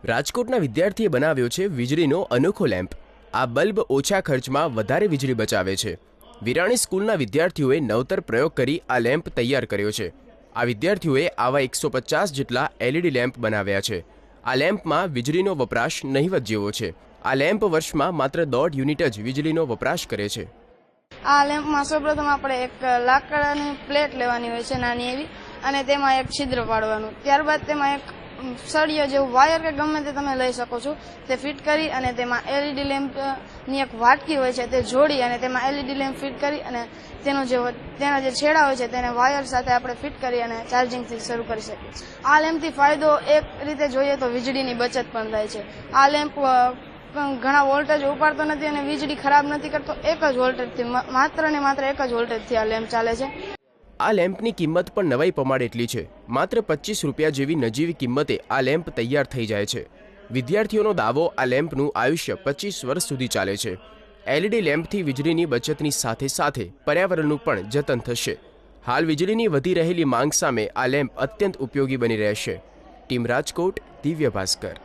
રાજકોટના વિદ્યાર્થીએ બનાવ્યો છે વીજળીનો અનોખો લેમ્પ। આ બલ્બ ઓછા ખર્ચમાં વધારે વીજળી બચાવે છે। વિરાણી સ્કૂલના વિદ્યાર્થીઓએ નવતર પ્રયોગ કરી આ લેમ્પ તૈયાર કર્યો છે। આ વિદ્યાર્થીઓએ આવા 150 જેટલા એલઈડી લેમ્પ બનાવ્યા છે। આ લેમ્પમાં વીજળીનો વપરાશ નહિવત જેવો છે। આ લેમ્પ વર્ષમાં માત્ર 1.5 યુનિટ જ વીજળીનો વપરાશ કરે છે। આ લેમ્પમાં સૌપ્રથમ આપણે એક લાકડાની પ્લેટ લેવાની હોય છે નાની એવી, અને તેમાં એક છિદ્ર પાડવાનું। ત્યારબાદ તેમાં એક સળિયો જેવું વાયર કે ગમે તે તમે લઈ શકો છો તે ફિટ કરી અને તેમાં એલઈડી લેમ્પની એક વાટકી હોય છે તે જોડી અને તેમાં એલઈડી લેમ્પ ફિટ કરી અને તેના જે છેડા હોય છે તેને વાયર સાથે આપણે ફિટ કરી અને ચાર્જિંગથી શરૂ કરી શકીએ છીએ। આ લેમ્પથી ફાયદો એક રીતે જોઈએ તો વીજળીની બચત પણ થાય છે। આ લેમ્પ ઘણા વોલ્ટેજ ઉપાડતો નથી અને વીજળી ખરાબ નથી કરતો। એક જ વોલ્ટેજથી માત્ર ને માત્ર એક જ વોલ્ટેજથી આ લેમ્પ ચાલે છે। આ લેમ્પની કિંમત પણ નવાઈ પમાડ એટલી છે। માત્ર 25 રૂપિયા જેવી નજીવી કિંમતે આ લેમ્પ તૈયાર થઈ જાય છે। વિદ્યાર્થીઓનો દાવો આ લેમ્પનું આયુષ્ય 25 વર્ષ સુધી ચાલે છે। એલઈડી લેમ્પથી વીજળીની બચતની સાથે સાથે પર્યાવરણનું પણ જતન થશે। હાલ વીજળીની વધી રહેલી માંગ સામે આ લેમ્પ અત્યંત ઉપયોગી બની રહેશે। ટીમ રાજકોટ, દિવ્ય ભાસ્કર।